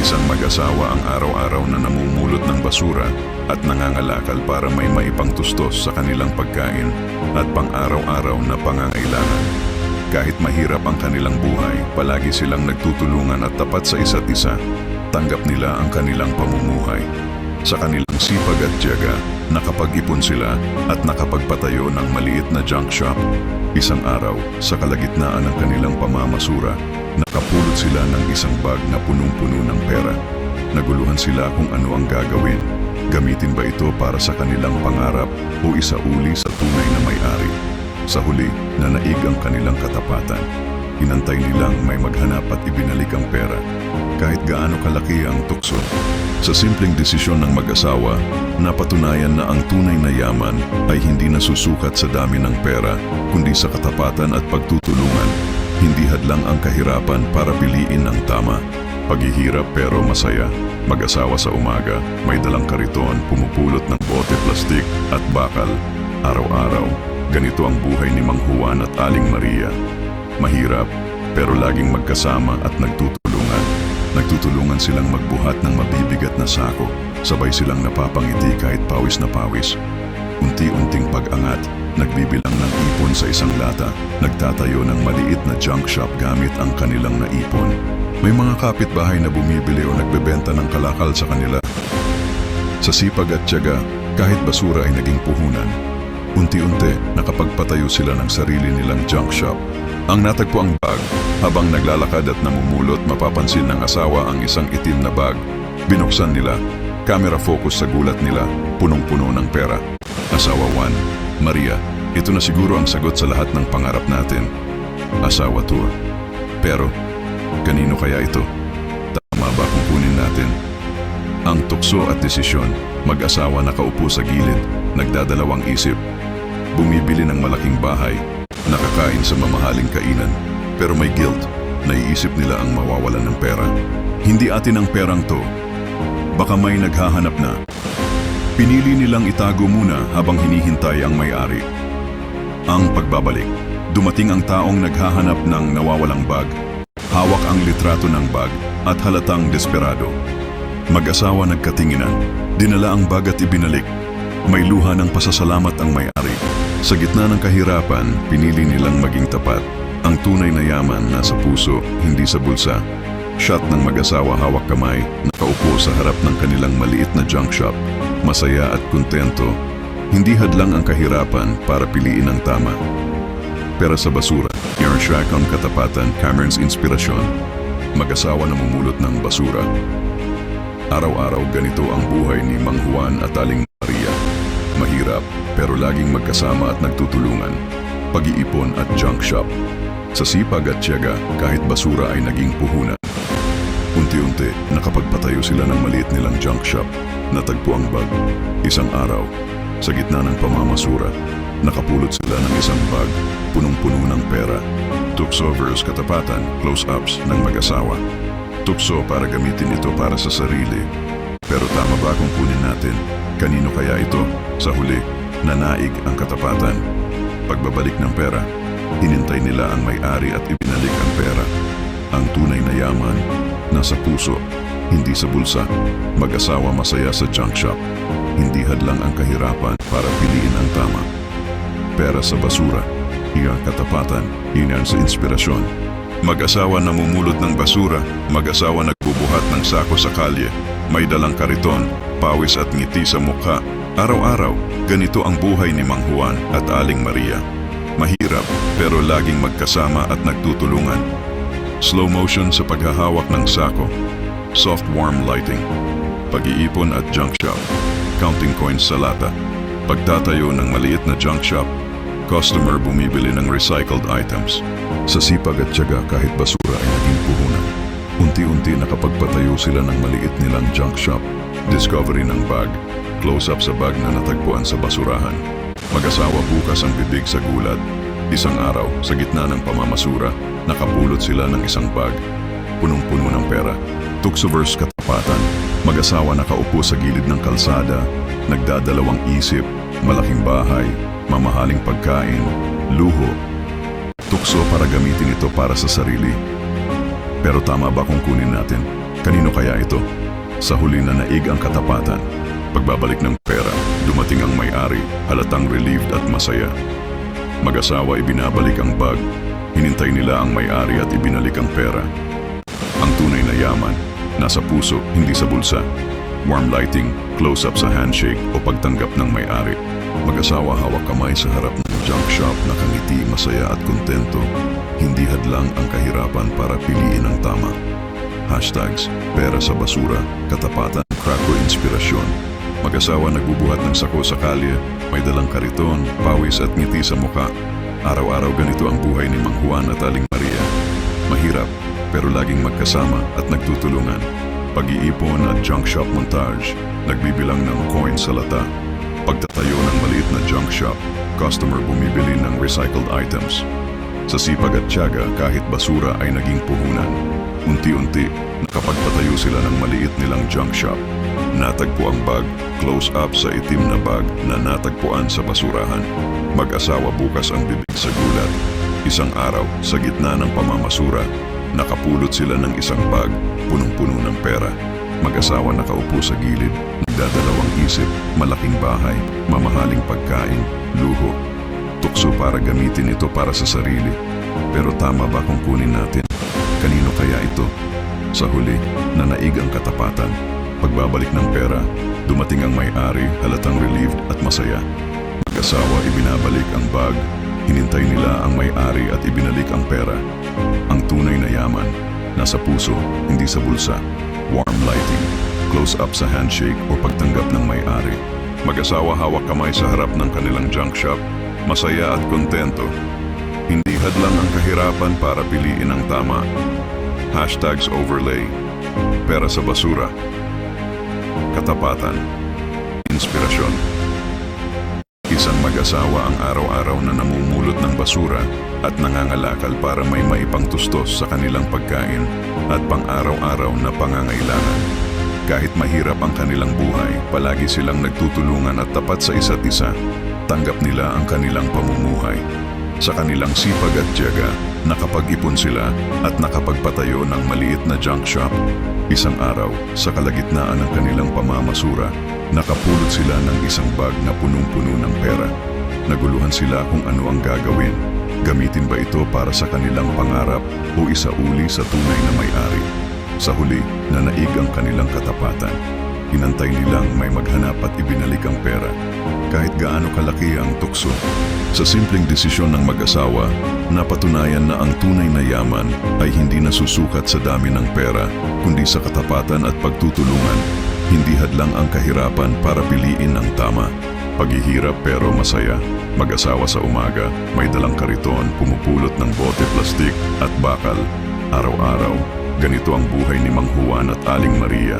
Isang mag-asawa ang araw-araw na namumulot ng basura at nangangalakal para may maipangtustos sa kanilang pagkain at pang-araw-araw na pangangailangan. Kahit mahirap ang kanilang buhay, palagi silang nagtutulungan at tapat sa isa't isa. Tanggap nila ang kanilang pamumuhay. Sa kanilang sipag at tiyaga, nakapag-ipon sila at nakapagpatayo ng maliit na junk shop. Isang araw, sa kalagitnaan ng kanilang pamamasura, nakapulot sila ng isang bag na punong-puno ng pera. Naguluhan sila kung ano ang gagawin. Gamitin ba ito para sa kanilang pangarap o isauli sa tunay na may-ari? Sa huli, nanaig ang kanilang katapatan. Hinantay nilang may maghanap at ibinalik ang pera, kahit gaano kalaki ang tukso. Sa simpleng desisyon ng mag-asawa, napatunayan na ang tunay na yaman ay hindi nasusukat sa dami ng pera, kundi sa katapatan at pagtutulungan. Hindi hadlang ang kahirapan para piliin ang tama. Paghihirap pero masaya. Mag-asawa sa umaga, may dalang kariton, pumupulot ng bote plastik at bakal. Araw-araw, ganito ang buhay ni Mang Juan at Aling Maria. Mahirap, pero laging magkasama at nagtutulungan. Nagtutulungan silang magbuhat ng mabibigat na sako. Sabay silang napapangiti kahit pawis na pawis. Unti-unting pag-angat, nagbibilang ng ipon sa isang lata. Nagtatayo ng maliit na junk shop gamit ang kanilang naipon. May mga kapitbahay na bumibili o nagbebenta ng kalakal sa kanila. Sa sipag at tiyaga, kahit basura ay naging puhunan. Unti-unti, nakapagpatayo sila ng sarili nilang junk shop. Ang natagpuang bag, habang naglalakad at namumulot, mapapansin ng asawa ang isang itim na bag. Binuksan nila, camera focus sa gulat nila, punong-puno ng pera. Asawa 1, Maria, ito na siguro ang sagot sa lahat ng pangarap natin. Asawa 2, pero kanino kaya ito? Tama ba kung kunin natin? Ang tukso at desisyon, mag-asawa nakaupo sa gilid, nagdadalawang isip. Bumibili ng malaking bahay, nakakain sa mamahaling kainan, pero may guilt. Naiisip nila ang mawawalan ng pera. Hindi atin ang perang to. Baka may naghahanap na. Pinili nilang itago muna habang hinihintay ang may-ari. Ang pagbabalik. Dumating ang taong naghahanap ng nawawalang bag. Hawak ang litrato ng bag at halatang desperado. Mag-asawa nagkatinginan. Dinala ang bag at ibinalik. May luha ng pasasalamat ang may-ari. Sa gitna ng kahirapan, pinili nilang maging tapat. Ang tunay na yaman nasa puso, hindi sa bulsa. Shot ng mag-asawa hawak kamay, nakaupo sa harap ng kanilang maliit na junk shop. Masaya at kontento. Hindi hadlang ang kahirapan para piliin ang tama. Pera sa basura, Aaron Shacon katapatan, Cameron's inspirasyon. Mag-asawa na mamulot ng basura. Araw-araw ganito ang buhay ni Mang Juan at Aling Maria. Mahirap, pero laging magkasama at nagtutulungan. Pag-iipon at junk shop. Sa sipag at tiyaga, kahit basura ay naging puhunan. Unti-unti, nakapagpatayo sila ng maliit nilang junk shop. Natagpo ang bag. Isang araw, sa gitna ng pamamasura, nakapulot sila ng isang bag, punong-puno ng pera. Tukso versus katapatan, close-ups ng mag-asawa. Tukso para gamitin ito para sa sarili. Pero tama ba kung kunin natin? Kanino kaya ito? Sa huli, nanaig ang katapatan. Pagbabalik ng pera, hinintay nila ang may-ari at ibinalik ang pera. Ang tunay na yaman, nasa puso, hindi sa bulsa. Mag-asawa masaya sa junk shop. Hindi hadlang ang kahirapan para piliin ang tama. Pera sa basura, iyan katapatan, iyan sa inspirasyon. Mag-asawa namumulot ng basura, mag-asawa nagbubuhat ng sako sa kalye. May dalang kariton, pawis at ngiti sa mukha. Araw-araw, ganito ang buhay ni Mang Juan at Aling Maria. Mahirap, pero laging magkasama at nagtutulungan. Slow motion sa paghahawak ng sako. Soft warm lighting. Pag-iipon at junk shop. Counting coins sa lata. Pagtatayo ng maliit na junk shop. Customer bumibili ng recycled items. Sa sipag at tiyaga kahit basura ay naging puhunan. Unti-unti nakapagpatayo sila ng maliit nilang junk shop. Discovery ng bag. Close-up sa bag na natagpuan sa basurahan. Mag-asawa bukas ang bibig sa gulat. Isang araw, sa gitna ng pamamasura, nakapulot sila ng isang bag. Punong-puno ng pera. Tukso versus katapatan. Mag-asawa nakaupo sa gilid ng kalsada. Nagdadalawang isip. Malaking bahay. Mamahaling pagkain. Luho. Tukso para gamitin ito para sa sarili. Pero tama ba kung kunin natin? Kanino kaya ito? Sa huli na naig ang katapatan. Pagbabalik ng pera, dumating ang may-ari, halatang relieved at masaya. Mag-asawa ibinabalik ang bag, hinintay nila ang may-ari at ibinalik ang pera. Ang tunay na yaman, nasa puso, hindi sa bulsa. Warm lighting, close-up sa handshake o pagtanggap ng may-ari. Mag-asawa hawak kamay sa harap ng junk shop, nakangiti, masaya at kontento. Hindi hadlang ang kahirapan para piliin ang tama. Hashtags, pera sa basura, katapatan, crack o inspirasyon. Mag-asawa nagbubuhat ng sako sa kalye, may dalang kariton, pawis at ngiti sa muka. Araw-araw ganito ang buhay ni Mang Juan at Aling Maria. Mahirap, pero laging magkasama at nagtutulungan. Pag-iipon at junk shop montage, nagbibilang ng coins sa lata. Pagtatayo ng maliit na junk shop, customer bumibili ng recycled items. Sa sipag at tiyaga, kahit basura ay naging puhunan. Unti-unti, nakapagpatayo sila ng maliit nilang junk shop. Natagpo ang bag, close up sa itim na bag na natagpuan sa basurahan. Mag-asawa bukas ang bibig sa gulat. Isang araw, sa gitna ng pamamasura, nakapulot sila ng isang bag, punong-puno ng pera. Mag-asawa nakaupo sa gilid, nagdadalawang isip, malaking bahay, mamahaling pagkain, luho. Tukso para gamitin ito para sa sarili. Pero tama ba kung kunin natin? Kanino kaya ito? Sa huli, nanaig ang katapatan. Pagbabalik ng pera, dumating ang may-ari, halatang relieved at masaya. Mag-asawa ibinabalik ang bag, hinintay nila ang may-ari at ibinalik ang pera. Ang tunay na yaman, nasa puso, hindi sa bulsa. Warm lighting, close up sa handshake o pagtanggap ng may-ari. Mag-asawa hawak kamay sa harap ng kanilang junk shop, masaya at kontento. Hindi hadlang ang kahirapan para piliin ang tama. Hashtags overlay, pera sa basura, katapatan, inspirasyon. Isang mag-asawa ang araw-araw na namumulot ng basura at nangangalakal para may maipangtustos sa kanilang pagkain at pang-araw-araw na pangangailangan. Kahit mahirap ang kanilang buhay, palagi silang nagtutulungan at tapat sa isa't isa. Tanggap nila ang kanilang pamumuhay. Sa kanilang sipag at tiyaga, nakapag-ipon sila at nakapagpatayo ng maliit na junk shop. Isang araw, sa kalagitnaan ng kanilang pamamasura, nakapulot sila ng isang bag na punong-puno ng pera. Naguluhan sila kung ano ang gagawin. Gamitin ba ito para sa kanilang pangarap o isauli sa tunay na may-ari? Sa huli, nanaig ang kanilang katapatan. Hinantay nilang may maghanap at ibinalik ang pera. Kahit gaano kalaki ang tukso. Sa simpleng desisyon ng mag-asawa, napatunayan na ang tunay na yaman ay hindi nasusukat sa dami ng pera, kundi sa katapatan at pagtutulungan. Hindi hadlang ang kahirapan para piliin ang tama. Paghihirap pero masaya. Mag-asawa sa umaga, may dalang kariton, pumupulot ng bote plastik at bakal. Araw-araw, ganito ang buhay ni Mang Juan at Aling Maria.